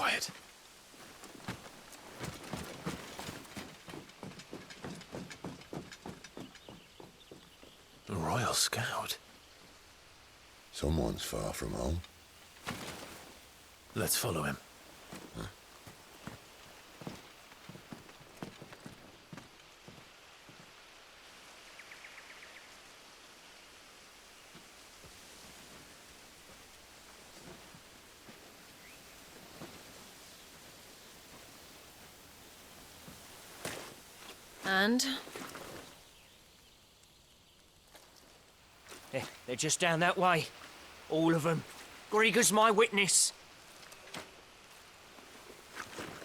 quiet. A Royal Scout. Someone's far from home. Let's follow him. Huh? And? They're just down that way. All of them. Grieger's my witness.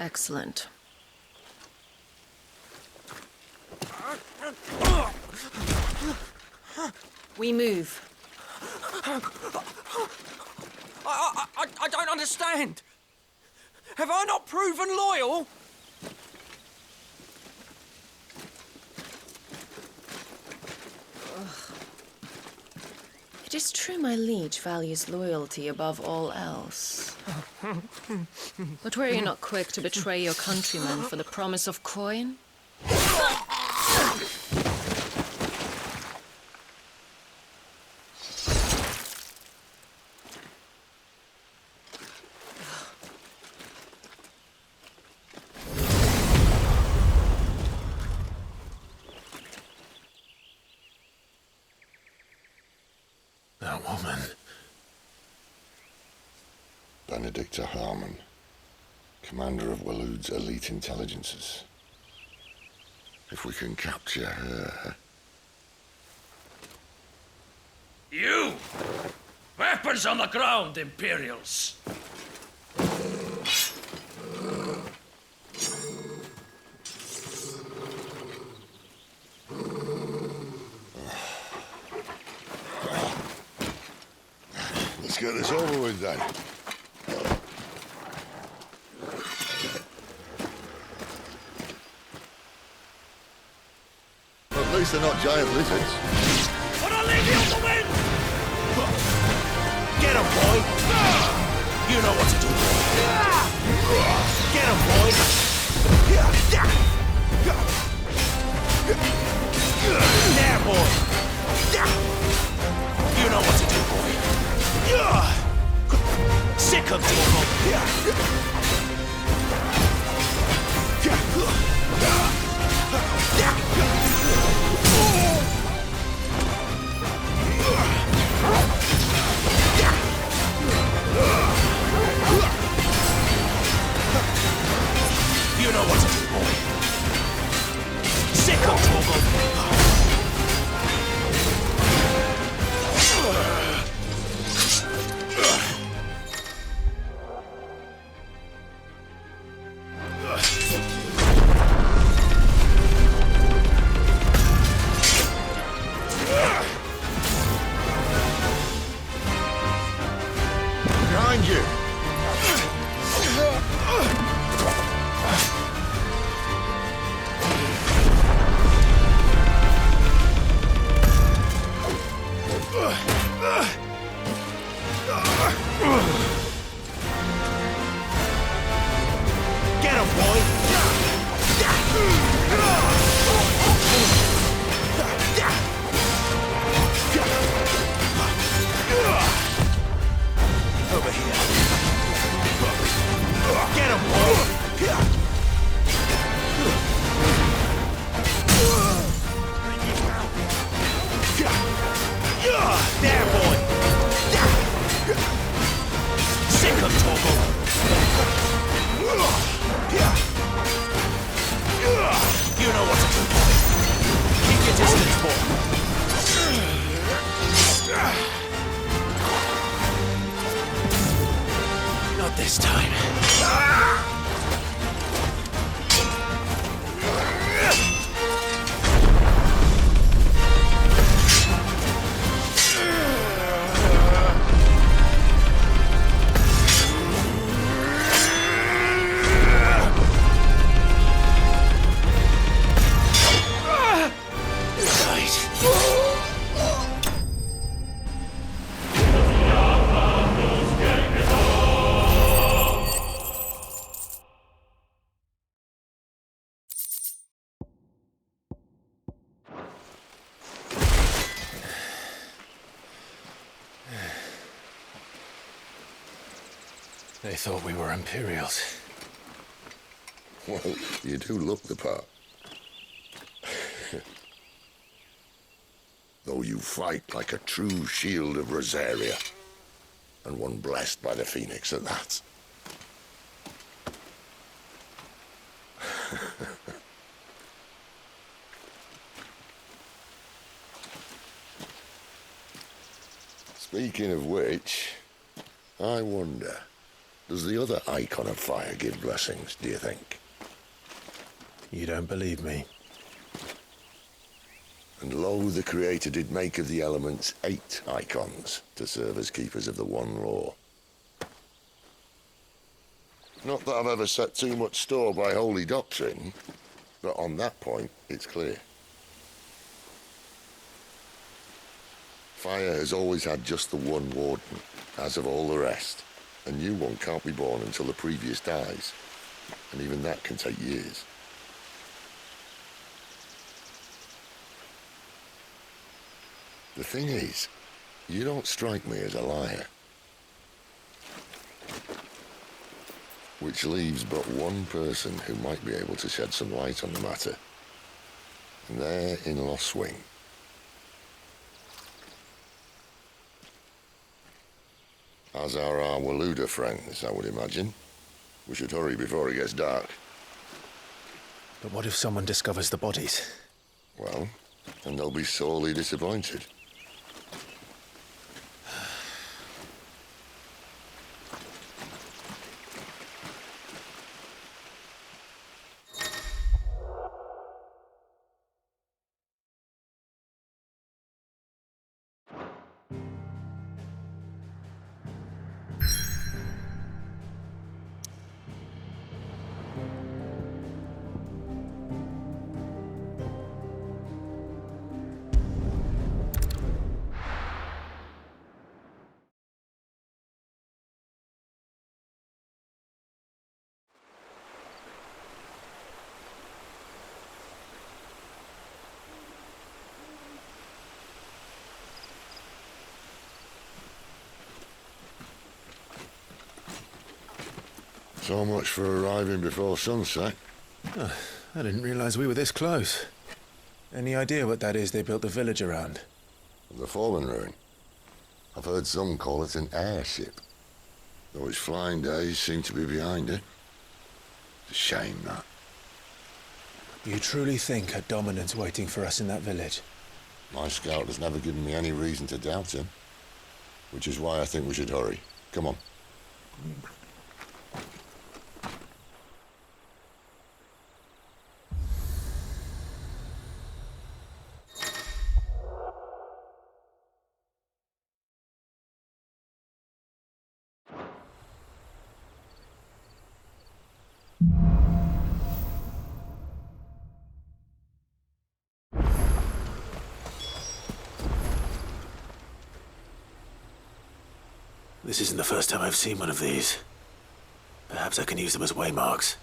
Excellent. We move. I don't understand. Have I not proven loyal? It is true my liege values loyalty above all else. But were you not quick to betray your countrymen for the promise of coin? That woman. Benedicta Harmon, commander of Waloed's elite intelligences. If we can capture her... You! Weapons on the ground, Imperials! Let's get this over with then. At least they're not giant lizards. But I'll leave you on the wind! Get him, boy! You know what to do, boy! Get him, boy! There, boy! You know what to do, boy! Sick of You know what to do, boy. Sick of trouble. Behind you! Get him, boy. Over here. Get him, boy. There, boy. Sick of trouble. They thought we were Imperials. Well, you do look the part. Though you fight like a true shield of Rosaria. And one blessed by the Phoenix at that. Speaking of which, I wonder, does the other Icon of Fire give blessings, do you think? You don't believe me? And lo, the Creator did make of the elements 8 Icons to serve as keepers of the one law. Not that I've ever set too much store by holy doctrine, but on that point, it's clear. Fire has always had just the one warden, as of all the rest. A new one can't be born until the previous dies, and even that can take years. The thing is, you don't strike me as a liar. Which leaves but one person who might be able to shed some light on the matter. And they're in Lost Swing. As are our Waluda friends, I would imagine. We should hurry before it gets dark. But what if someone discovers the bodies? Well, and they'll be sorely disappointed. So much for arriving before sunset. Oh, I didn't realize we were this close. Any idea what that is they built the village around? The fallen ruin. I've heard some call it an airship. Though its flying days seem to be behind it. It's a shame, that. You truly think a dominant's waiting for us in that village? My scout has never given me any reason to doubt him. Which is why I think we should hurry. Come on. This isn't the first time I've seen one of these. Perhaps I can use them as waymarks.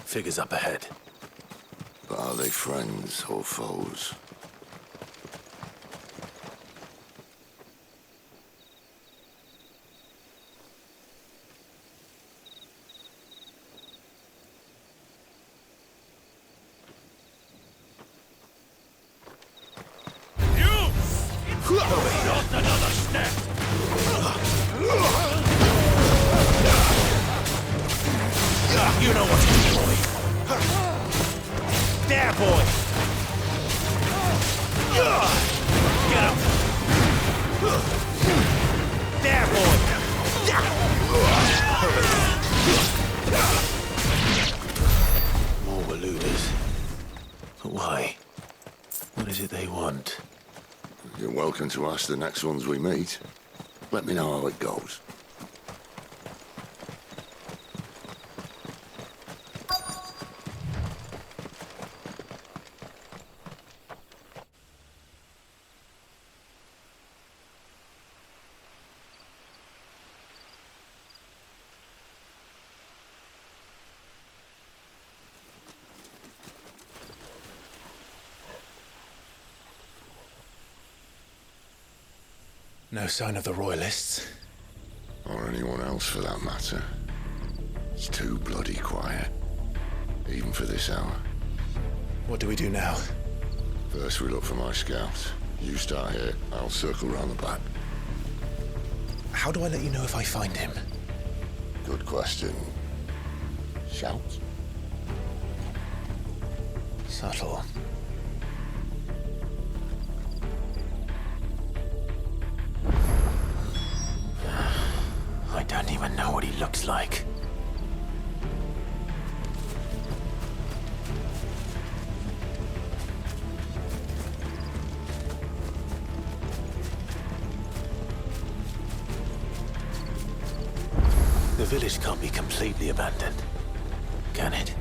Figures up ahead. But are they friends or foes? Not another step! You know what to do, boy. There, boy. Get him. There, boy. More Waludas. Why? they want? You're welcome to ask the next ones we meet. Let me know how it goes. No sign of the Royalists. Or anyone else for that matter. It's too bloody quiet. Even for this hour. What do we do now? First we look for my scouts. You start here, I'll circle round the back. How do I let you know if I find him? Good question. Shout? Subtle. I don't even know what he looks like. The village can't be completely abandoned, can it?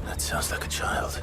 That sounds like a child.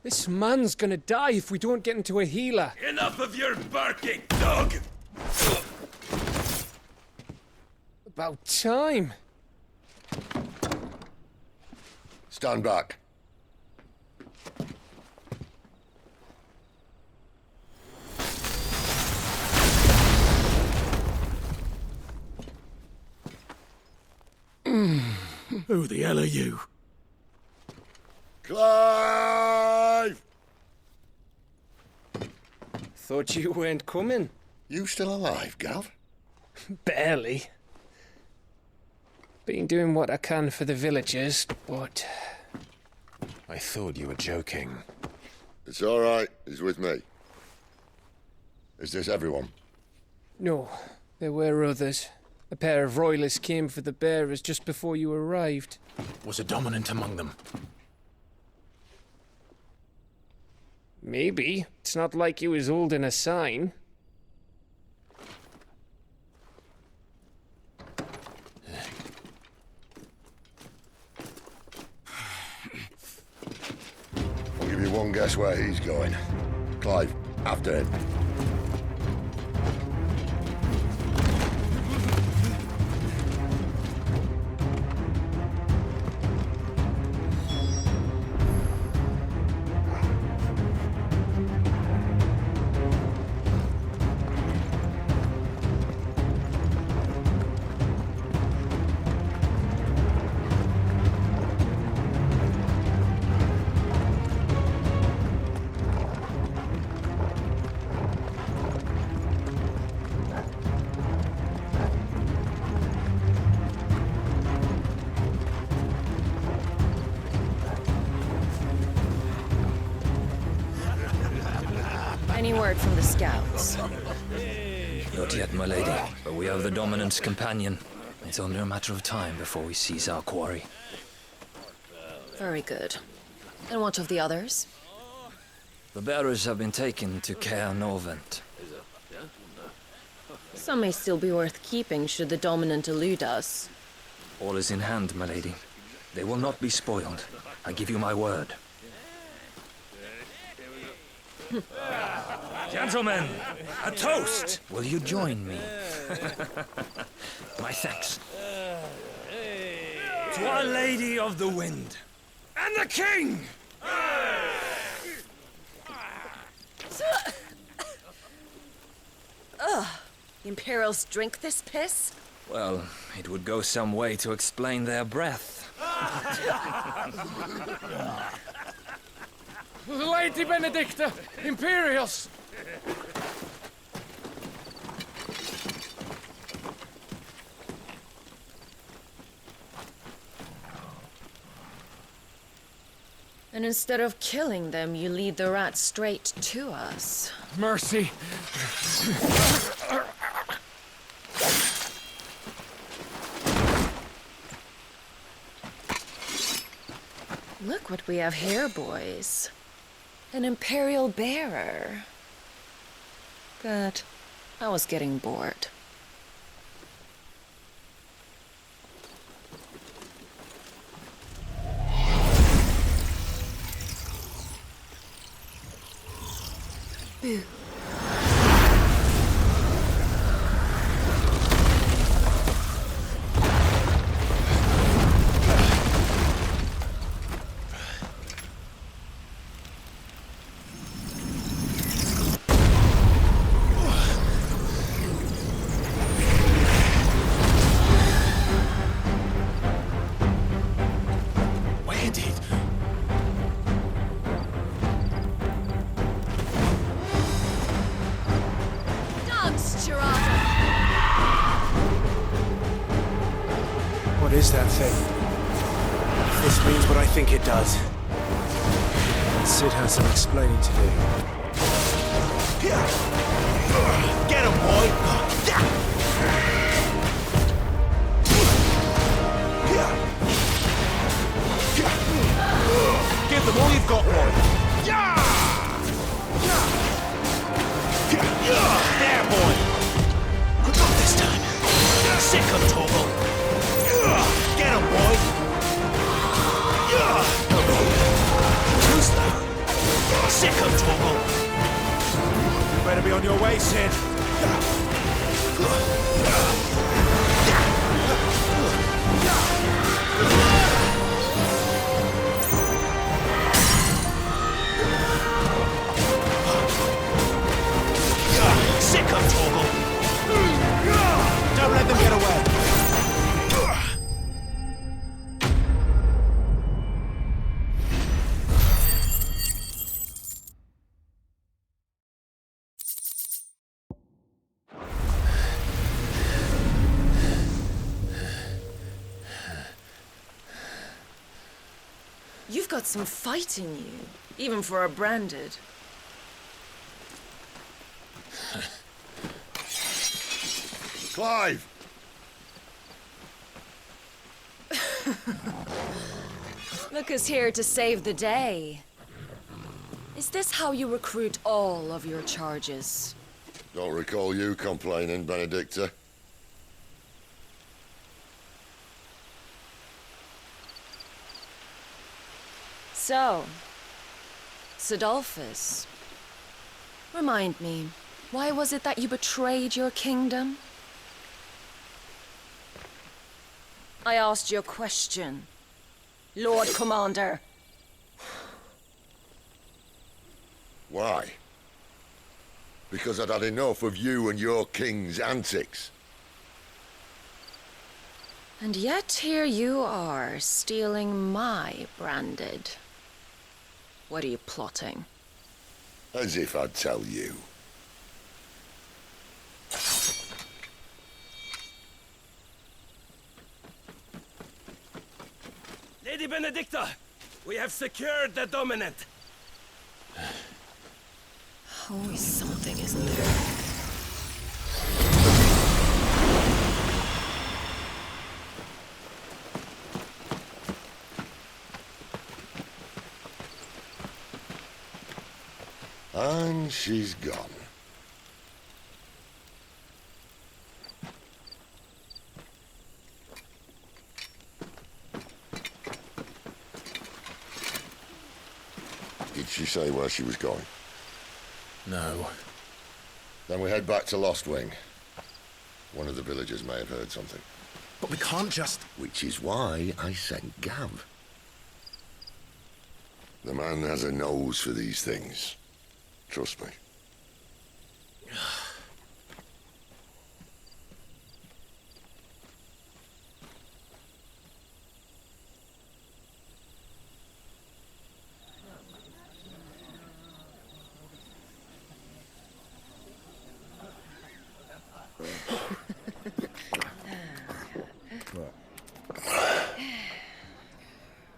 This man's gonna die if we don't get into a healer. Enough of your barking, dog! About time. Stand back. Who the hell are you? Clive! Thought you weren't coming. You still alive, Gav? Barely. Been doing what I can for the villagers, but... I thought you were joking. It's all right. He's with me. Is this everyone? No, there were others. A pair of royalists came for the bearers just before you arrived. Was a dominant among them? Maybe. It's not like he was holding a sign. I'll give you one guess where he's going. Clive, after him. heard from the scouts? Not yet, my lady, but we have the Dominant's companion. It's only a matter of time before we seize our quarry. Very good. And what of the others? The bearers have been taken to Caer Novent. Some may still be worth keeping should the Dominant elude us. All is in hand, my lady. They will not be spoiled. I give you my word. Gentlemen, a toast! Will you join me? My thanks. To Our Lady of the Wind. And the King! The Imperials drink this piss? Well, it would go some way to explain their breath. Lady Benedicta! Imperials! And instead of killing them, you lead the rats straight to us. Mercy! Look what we have here, boys. An Imperial bearer. Good. I was getting bored. Boo. What is that thing? If this means what I think it does, Sid has some explaining to do. Get him, boy! Give them all you've got, boy! There, boy! Not this time! Sick of Togo! Get him, boy! Too slow! Sick of Togo! You better be on your way, Sid. Sick of Togo! Don't let them get away! You've got some fight in you, even for a branded. Clive! Look who's here to save the day. Is this how you recruit all of your charges? Don't recall you complaining, Benedicta. So, Sidolphus, remind me, why was it that you betrayed your kingdom? I asked you a question, Lord Commander. Why? Because I'd had enough of you and your king's antics. And yet here you are, stealing my branded. What are you plotting? As if I'd tell you. Lady Benedicta, we have secured the Dominant. Always something, isn't there? And she's gone. Did she say where she was going? No. Then we head back to Lost Wing. One of the villagers may have heard something. But we can't just... Which is why I sent Gav. The man has a nose for these things. Trust me.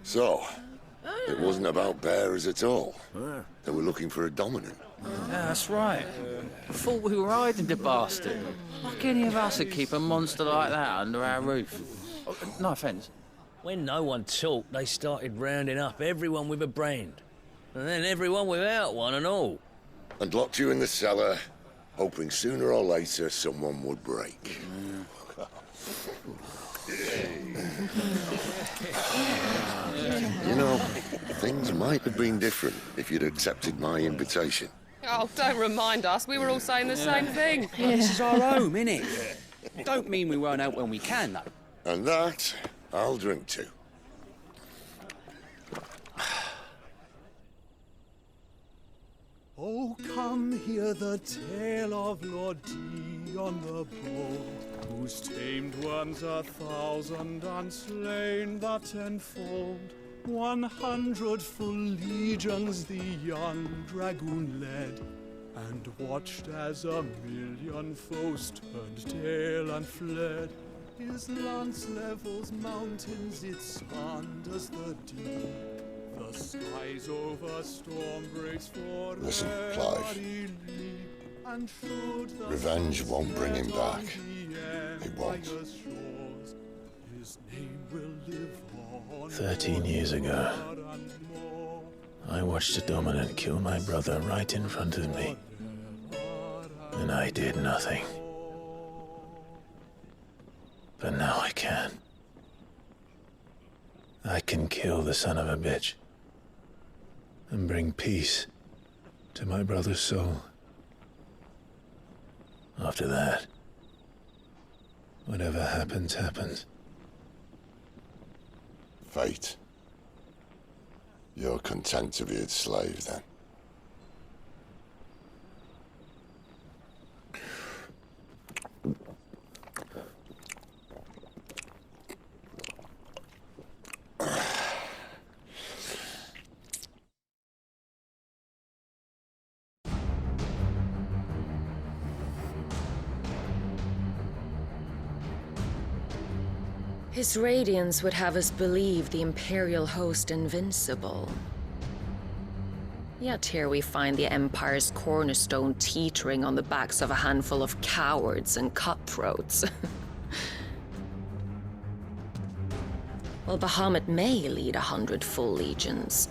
So, it wasn't about bearers at all. They were looking for a dominant. Yeah, that's right. Thought we were hiding the bastard. Like any of us would keep a monster like that under our roof. Oh, no offence. When no one talked, they started rounding up everyone with a brand. And then everyone without one and all. And locked you in the cellar, hoping sooner or later someone would break. You know, things might have been different if you'd accepted my invitation. Oh, don't remind us. We were all saying the same thing. This is our home, innit? Don't mean we won't out when we can, though. And that, I'll drink to. Oh, come hear the tale of Lord Dion the Bold, who's tamed worms 1,000 and slain the 10-fold. 100 full legions the young dragoon led, and watched as 1,000,000 foes turned tail and fled. His lance levels mountains, it spanders the deep. The skies over storm breaks for Listen, Clive. and Revenge won't bring him back. It won't. His name will live on 13 years ago, I watched a dominant kill my brother right in front of me. And I did nothing. But now I can. I can kill the son of a bitch and bring peace to my brother's soul. After that, whatever happens, happens. Fate. You're content to be its slave, then? His radiance would have us believe the Imperial host invincible. Yet here we find the Empire's cornerstone teetering on the backs of a handful of cowards and cutthroats. Well, Bahamut may lead 100 full legions.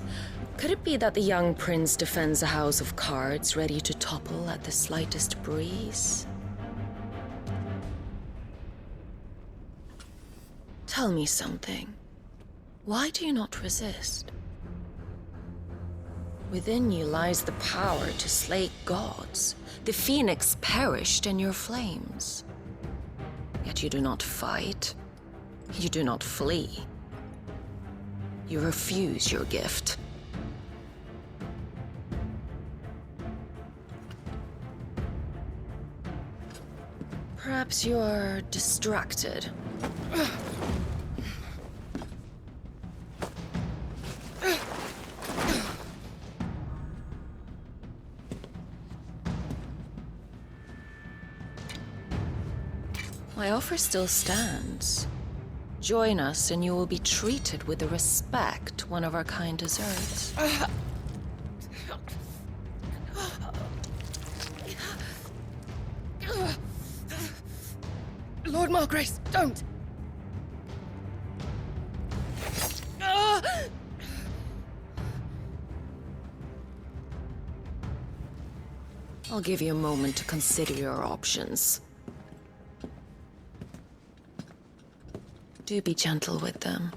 Could it be that the young prince defends a house of cards ready to topple at the slightest breeze? Tell me something. Why do you not resist? Within you lies the power to slay gods. The phoenix perished in your flames. Yet you do not fight. You do not flee. You refuse your gift. Perhaps you're distracted. My offer still stands. Join us and you will be treated with the respect one of our kind deserves. Lord Margrace, don't! Ah! I'll give you a moment to consider your options. Do be gentle with them.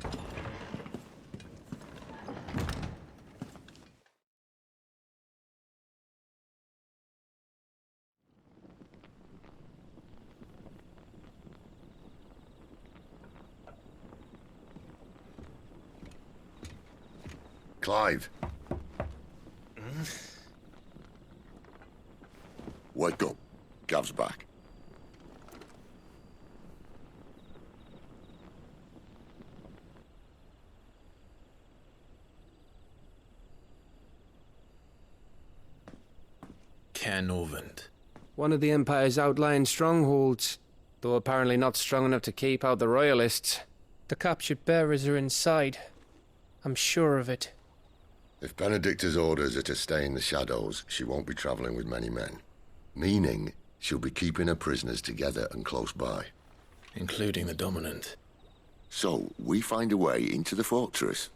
Clive. Wake up. Gav's back. Canovant. One of the Empire's outlying strongholds, though apparently not strong enough to keep out the Royalists. The captured bearers are inside. I'm sure of it. If Benedicta's orders are to stay in the shadows, she won't be traveling with many men. Meaning, she'll be keeping her prisoners together and close by. Including the Dominant. So, we find a way into the fortress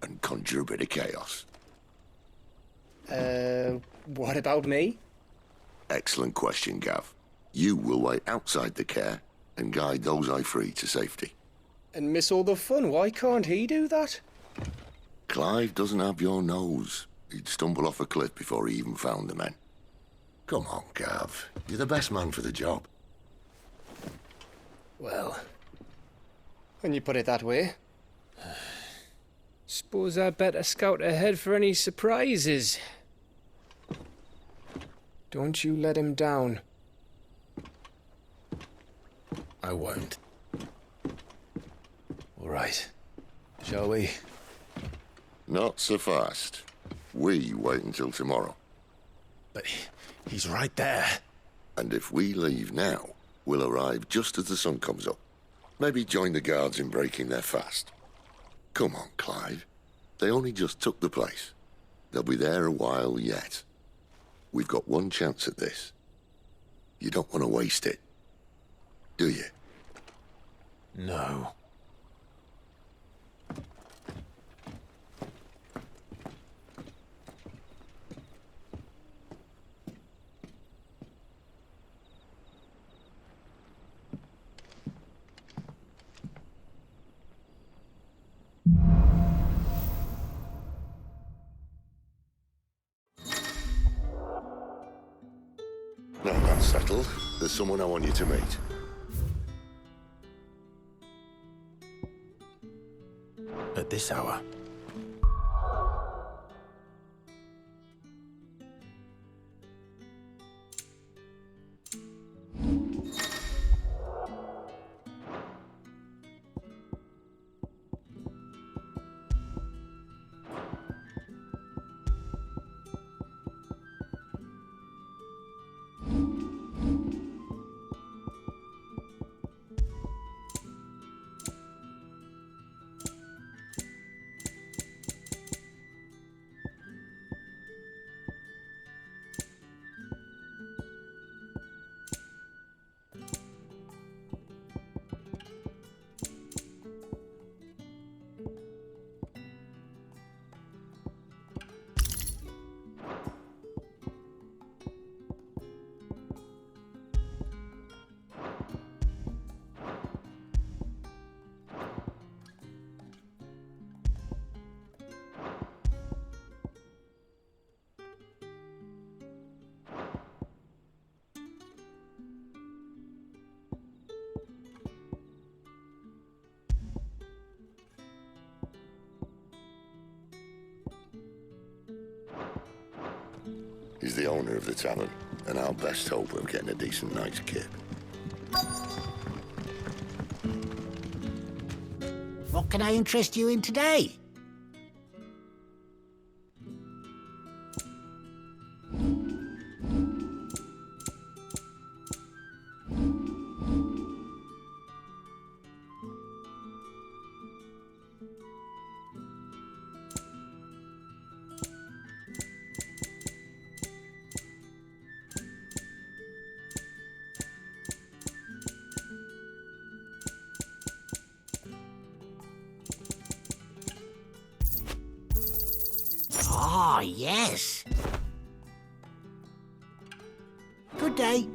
and conjure a bit of chaos. What about me? Excellent question, Gav. You will wait outside the care and guide those I free to safety. And miss all the fun. Why can't he do that? Clive doesn't have your nose. He'd stumble off a cliff before he even found the men. Come on, Gav. You're the best man for the job. Well, when you put it that way. Suppose I'd better scout ahead for any surprises. Don't you let him down. I won't. All right. Shall we? Not so fast. We wait until tomorrow. But he's right there. And if we leave now, we'll arrive just as the sun comes up. Maybe join the guards in breaking their fast. Come on, Clive. They only just took the place. They'll be there a while yet. We've got one chance at this. You don't want to waste it, do you? No. Now that's settled. There's someone I want you to meet. At this hour. He's the owner of the tavern, and our best hope of getting a decent night's kip. What can I interest you in today? Ah, yes. Good day.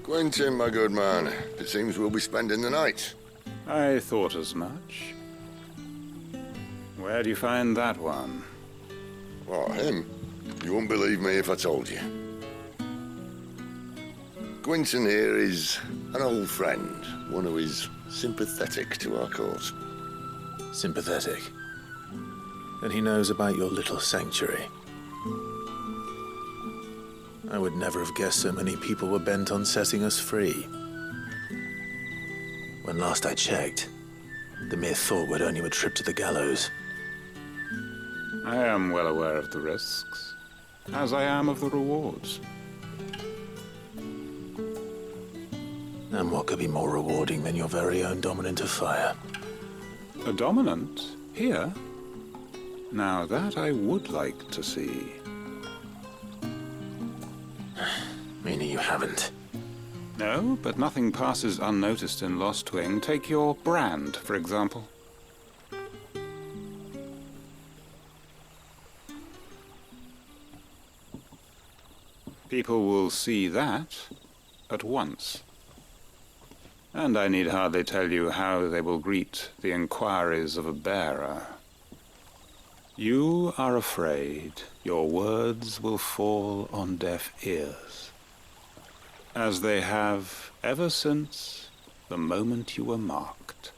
Quentin, my good man. It seems we'll be spending the night. I thought as much. Where do you find that one? Oh, him? You wouldn't believe me if I told you. Quentin here is an old friend, one who is sympathetic to our cause. Sympathetic. And he knows about your little sanctuary. I would never have guessed so many people were bent on setting us free. When last I checked, the mere thought would earn you a trip to the gallows. I am well aware of the risks, as I am of the rewards. And what could be more rewarding than your very own dominant of fire? A dominant? Here? Now that I would like to see. Meaning you haven't? No, but nothing passes unnoticed in Lost Wing. Take your brand, for example. People will see that at once. And I need hardly tell you how they will greet the inquiries of a bearer. You are afraid your words will fall on deaf ears, as they have ever since the moment you were marked.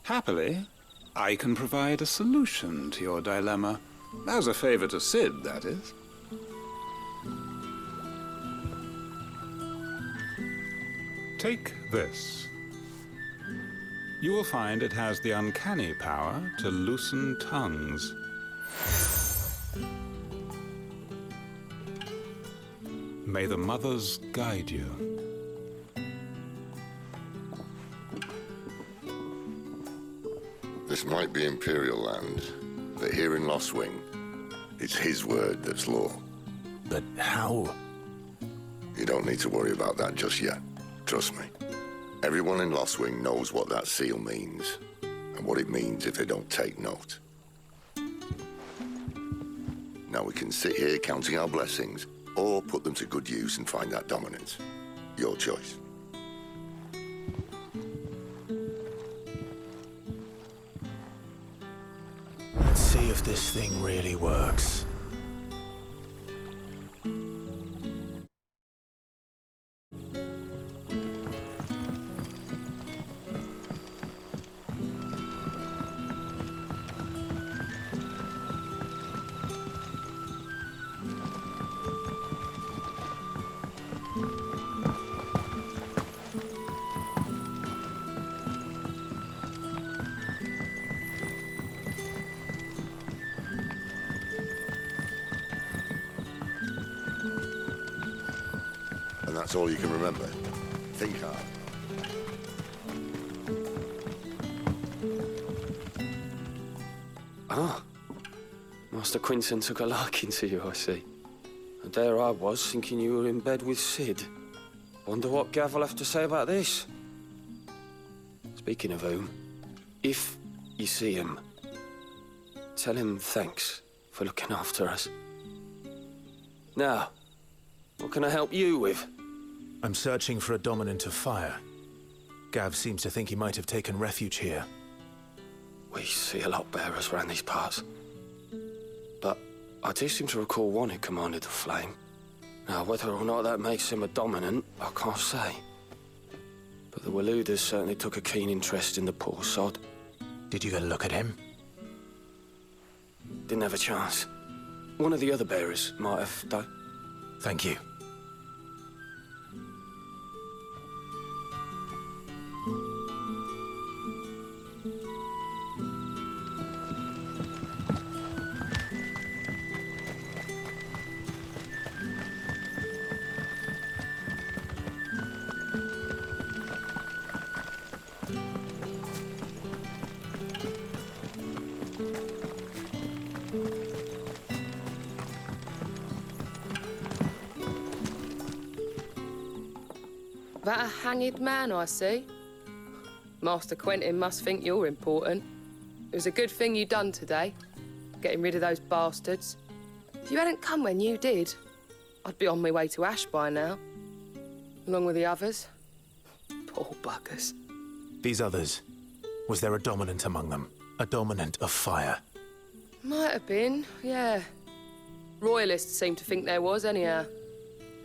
Happily, I can provide a solution to your dilemma. As a favor to Sid, that is. Take this. You will find it has the uncanny power to loosen tongues. May the mothers guide you. This might be Imperial land, but here in Lost Wing, it's his word that's law. But how? You don't need to worry about that just yet. Trust me. Everyone in Lost Wing knows what that seal means, and what it means if they don't take note. Now we can sit here counting our blessings, or put them to good use and find that dominance. Your choice. Let's see if this thing really works. And that's all you can remember. Think hard. Ah. Master Quinton took a liking to you, I see. And there I was, thinking you were in bed with Sid. Wonder what Gav will have to say about this. Speaking of whom, if you see him, tell him thanks for looking after us. Now, what can I help you with? I'm searching for a dominant of fire. Gav seems to think he might have taken refuge here. We see a lot bearers around these parts. But I do seem to recall one who commanded the flame. Now, whether or not that makes him a dominant, I can't say. But the Waluders certainly took a keen interest in the poor sod. Did you get a look at him? Didn't have a chance. One of the other bearers might have, though. Thank you. That a hanged man I see? Master Quentin must think you're important. It was a good thing you done today, getting rid of those bastards. If you hadn't come when you did, I'd be on my way to Ash by now, along with the others. Poor buggers. These others, was there a dominant among them? A dominant of fire? Might have been, yeah. Royalists seem to think there was, anyhow.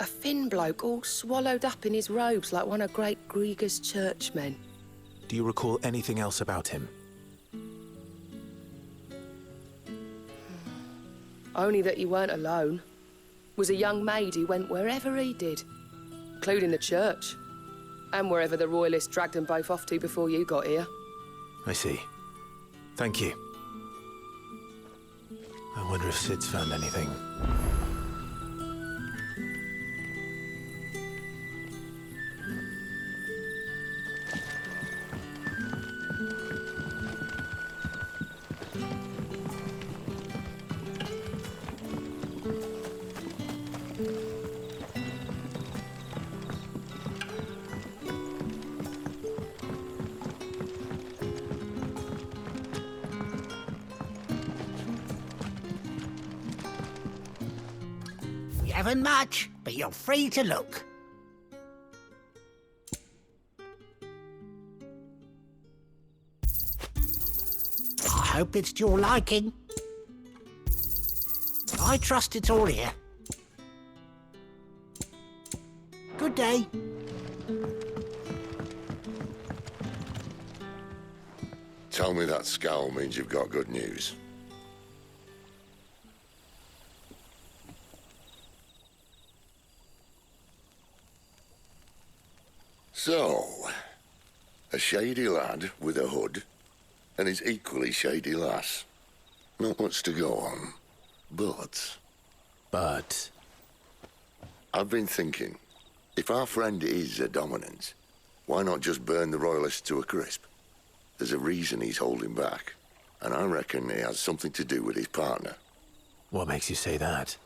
A thin bloke all swallowed up in his robes like one of Great Grieger's churchmen. Do you recall anything else about him? Only that he weren't alone. Was a young maid who went wherever he did, including the church, and wherever the Royalists dragged them both off to before you got here. I see. Thank you. I wonder if Sid's found anything. You haven't much, but you're free to look. I hope it's to your liking. I trust it's all here. Good day. Tell me that scowl means you've got good news. So, a shady lad with a hood, and his equally shady lass. Not much to go on, but... I've been thinking, if our friend is a dominant, why not just burn the Royalists to a crisp? There's a reason he's holding back, and I reckon he has something to do with his partner. What makes you say that?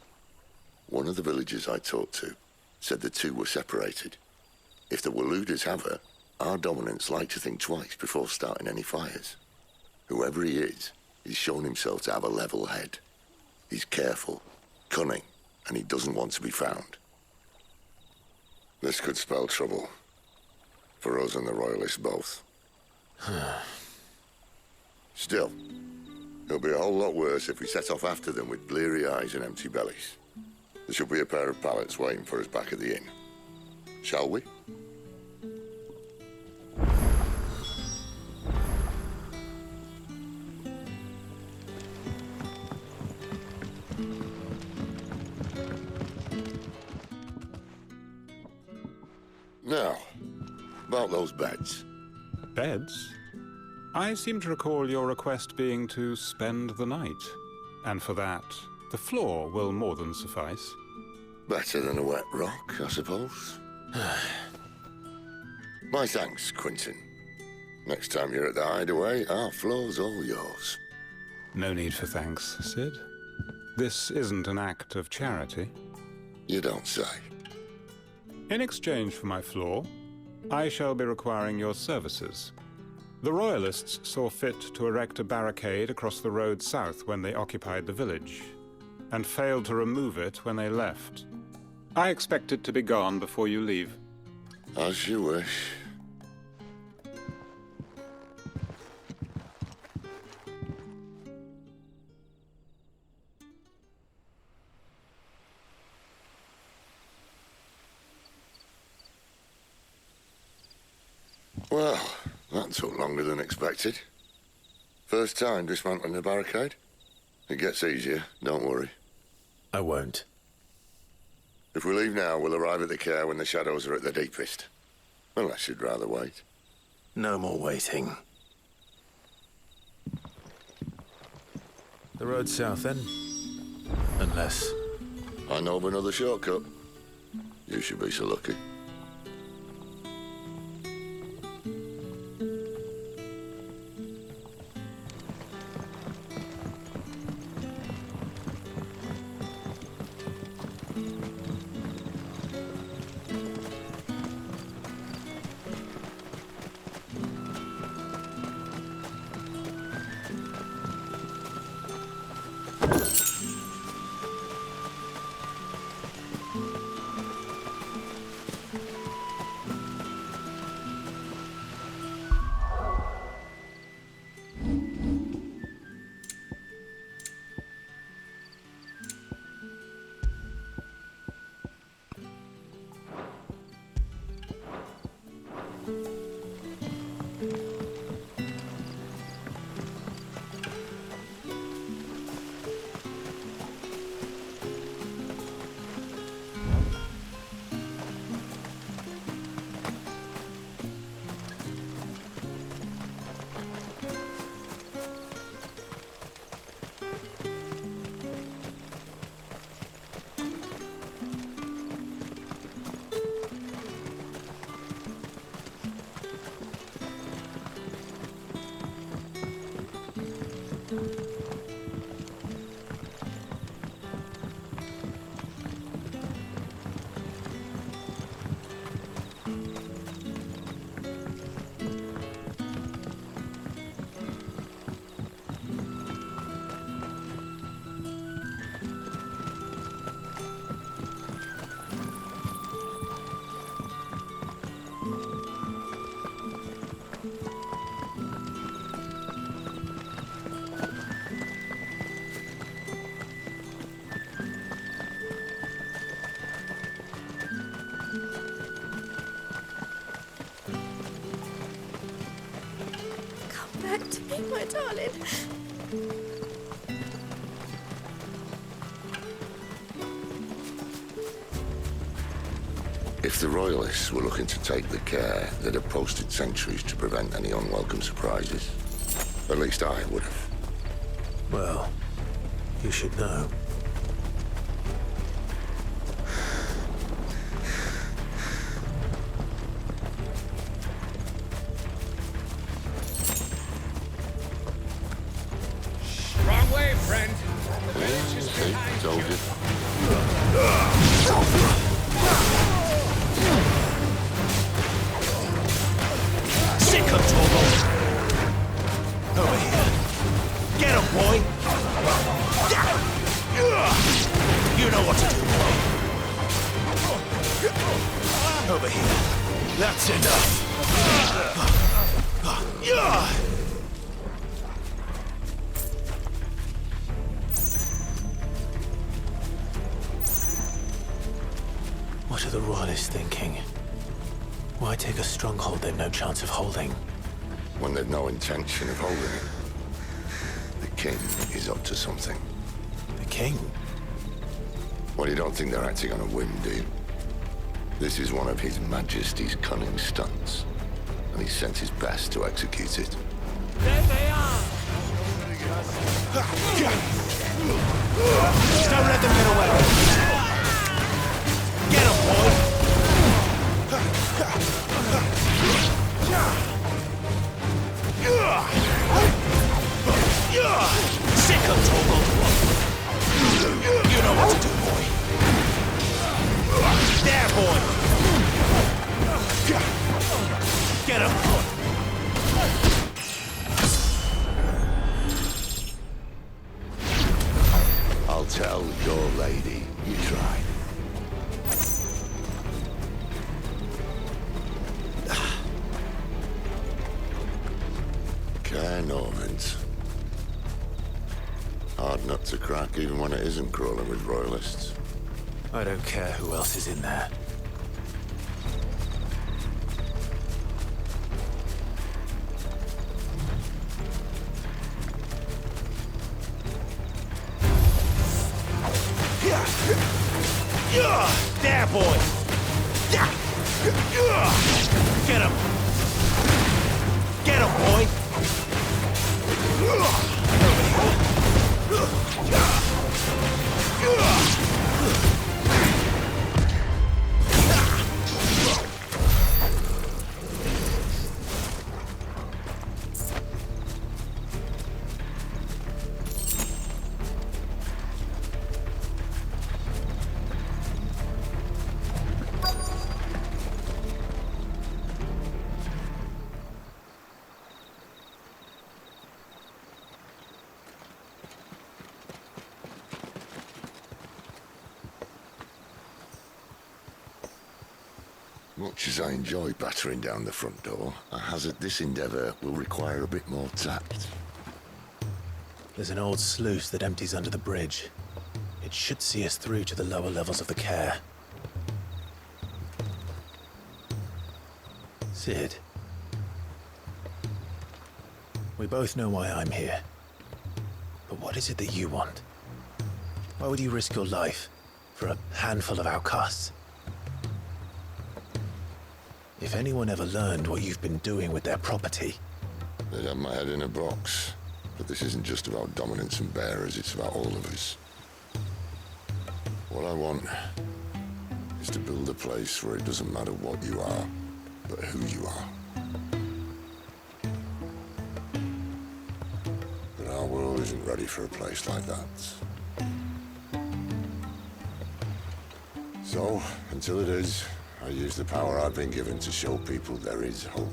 One of the villagers I talked to said the two were separated. If the Waluders have her, our dominants like to think twice before starting any fires. Whoever he is, he's shown himself to have a level head. He's careful, cunning, and he doesn't want to be found. This could spell trouble. For us and the Royalists both. Still, it'll be a whole lot worse if we set off after them with bleary eyes and empty bellies. There should be a pair of pallets waiting for us back at the inn. Shall we? Now, about those beds. Beds? I seem to recall your request being to spend the night. And for that, the floor will more than suffice. Better than a wet rock, I suppose. My thanks, Quentin. Next time you're at the hideaway, our floor's all yours. No need for thanks, Sid. This isn't an act of charity. You don't say. In exchange for my floor, I shall be requiring your services. The Royalists saw fit to erect a barricade across the road south when they occupied the village, and failed to remove it when they left. I expect it to be gone before you leave. As you wish. Well, that took longer than expected. First time dismantling the barricade? It gets easier, don't worry. I won't. If we leave now, we'll arrive at the care when the shadows are at their deepest. Unless you'd rather wait. No more waiting. The road south, then? Unless... I know of another shortcut. You should be so lucky. back to me, my darling. If the Royalists were looking to take the care, they'd have posted sentries to prevent any unwelcome surprises. At least I would have. Well, you should know. Wrong way, friend. The village is behind Told you. you. Sick of trouble. Over here. Get him, boy. You know what to do, boy. Over here. That's enough. What are the Royalists thinking? Why take a stronghold they've no chance of holding? When they've no intention of holding it. The king is up to something. The king? Well, you don't think they're acting on a whim, do you? This is one of His Majesty's cunning stunts, and he sent his best to execute it. There they are. Just don't let them get away. Get him, boy. Sick of trouble. You know what to do, boy. There, boy. Get him. I'll tell your lady you tried. Norvins. Hard nut to crack even when it isn't crawling with Royalists. I don't care who else is in there. There, boy. Get him. Get him, boy. Much as I enjoy battering down the front door, I hazard this endeavour will require a bit more tact. There's an old sluice that empties under the bridge. It should see us through to the lower levels of the care. Sid. We both know why I'm here. But what is it that you want? Why would you risk your life for a handful of outcasts? If anyone ever learned what you've been doing with their property... They'd have my head in a box. But this isn't just about dominance and bearers, it's about all of us. What I want is to build a place where it doesn't matter what you are, but who you are. But our world isn't ready for a place like that. So, until it is, I use the power I've been given to show people there is hope.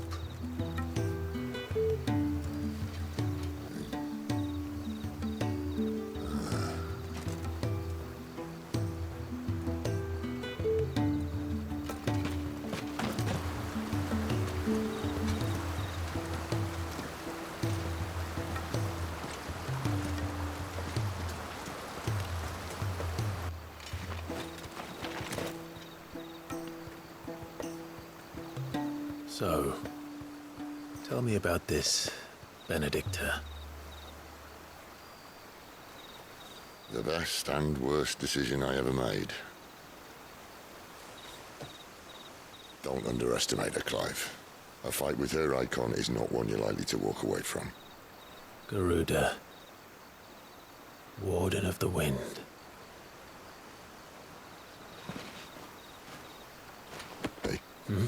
So, tell me about this Benedicta. The best and worst decision I ever made. Don't underestimate her, Clive. A fight with her Eikon is not one you're likely to walk away from. Garuda. Warden of the Wind. Hey? Hmm?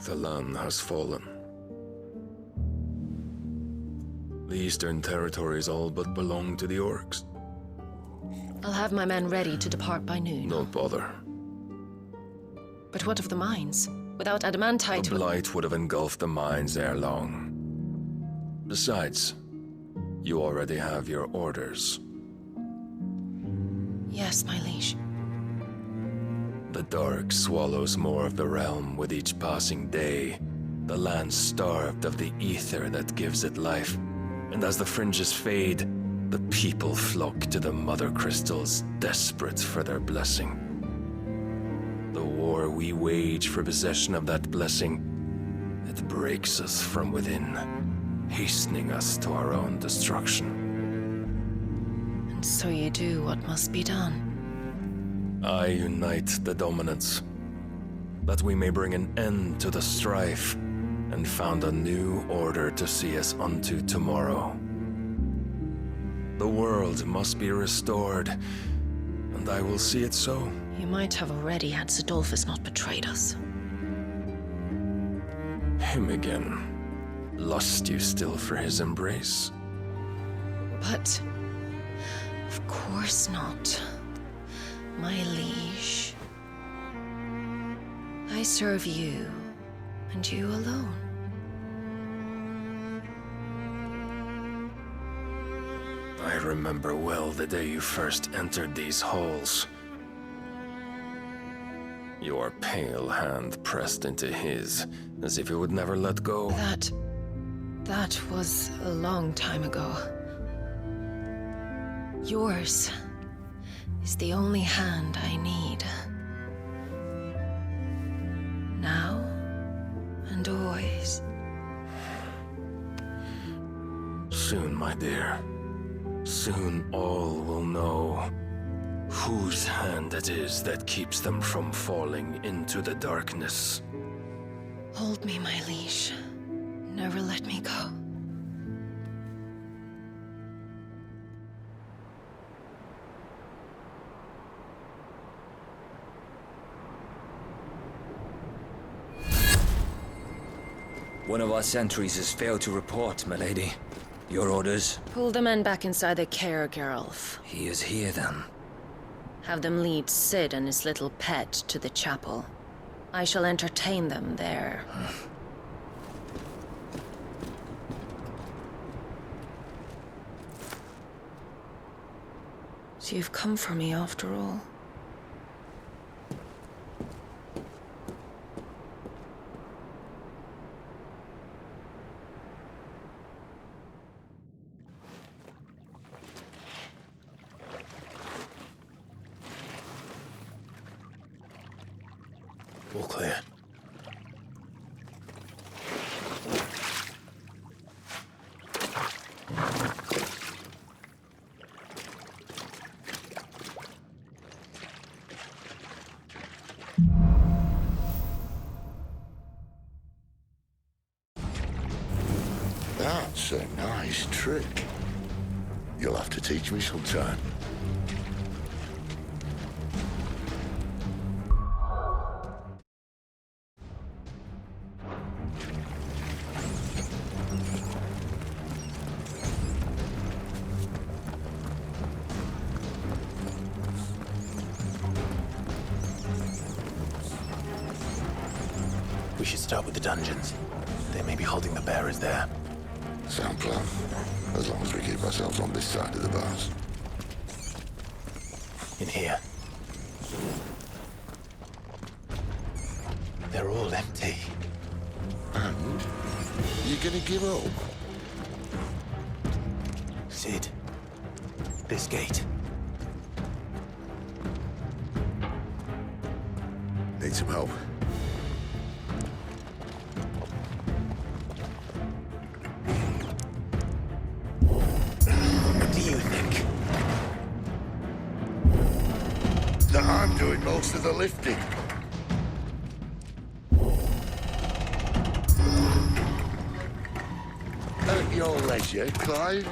The land has fallen. The Eastern Territories all but belong to the Orcs. I'll have my men ready to depart by noon. Don't bother. But what of the mines? Without adamantite... The Blight would have engulfed the mines ere long. Besides, you already have your orders. Yes, my liege. The dark swallows more of the realm with each passing day. The land starved of the ether that gives it life. And as the fringes fade, the people flock to the mother crystals, desperate for their blessing. The war we wage for possession of that blessing, it breaks us from within, hastening us to our own destruction. And so you do what must be done. I unite the dominants, that we may bring an end to the strife, and found a new order to see us unto tomorrow. The world must be restored, and I will see it so. You might have already had Zidolphus not betrayed us. Him again. Lust you still for his embrace? But... of course not. My liege. I serve you, and you alone. I remember well the day you first entered these halls. Your pale hand pressed into his, as if you would never let go. That was a long time ago. Yours is the only hand I need. Now and always. Soon, my dear. Soon all will know whose hand it is that keeps them from falling into the darkness. Hold me, my liege. Never let me go. One of our sentries has failed to report, milady. Your orders? Pull the men back inside the care, Geralf. He is here, then. Have them lead Sid and his little pet to the chapel. I shall entertain them there. So you've come for me after all. All clear. a nice trick. You'll have to teach me sometime. We should start with the dungeons. They may be holding the bearers there. Sound plan. As long as we keep ourselves on this side of the bars. In here. They're all empty. And? You gonna give up? Sid. This gate. Need some help. What do you think? That I'm doing most of the lifting. At your leisure, Clive.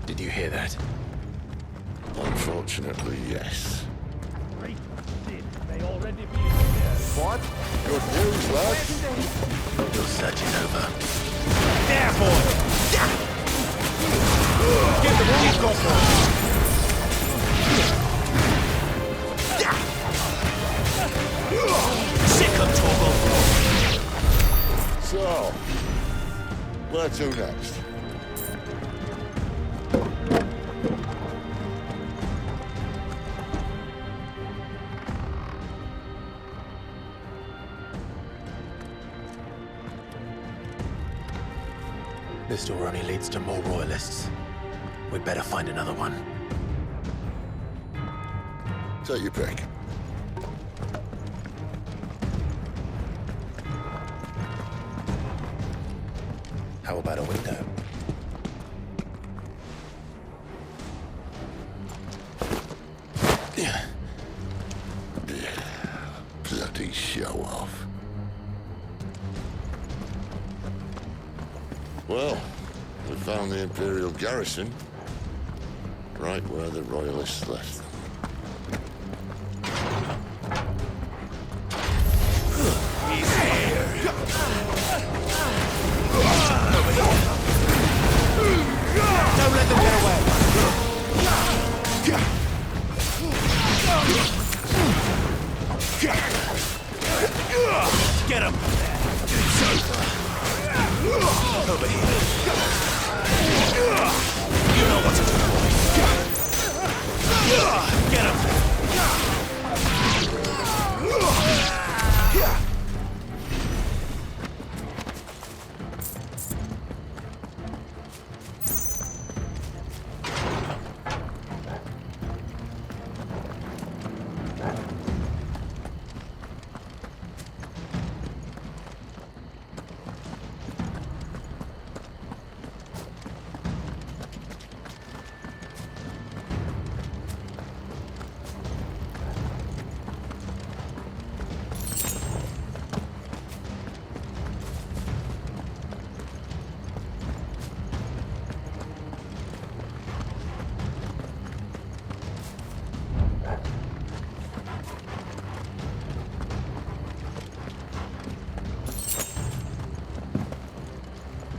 Did you hear that? Unfortunately, yes. What? Good news, lad. Your search is over. There, boy! Get the keep going! Sick of Togo! So, where to next? This door only leads to more royalists. We'd better find another one. Take your pick. How about a window? Bloody show off. Well, we found the Imperial garrison, right where the Royalists left them. He's here! Don't let them get away! Get him! It's over! Over here. You know what to do, boy. Get him!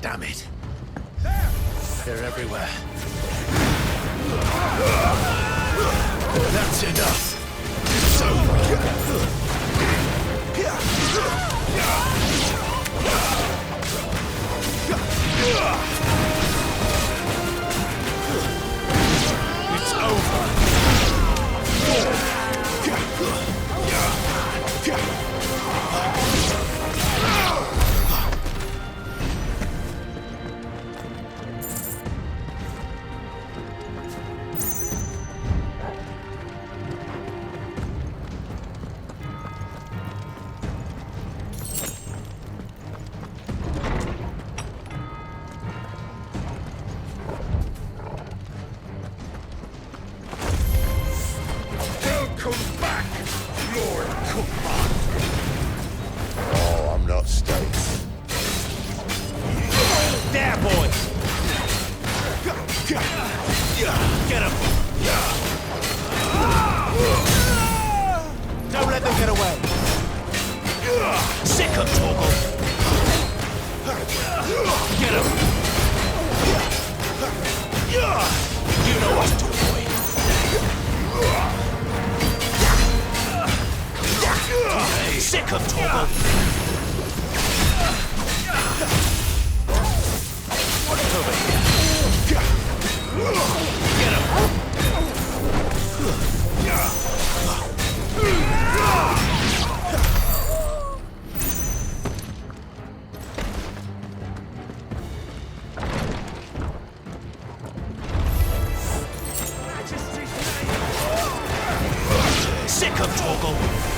Damn it. They're everywhere. That's enough. It's over. It's over. Get him! Don't let them get away. Sick him, Torgal! Get him! You know what to do, boy. Sick him, Torgal! Over here. Get him! Sick of Torgal!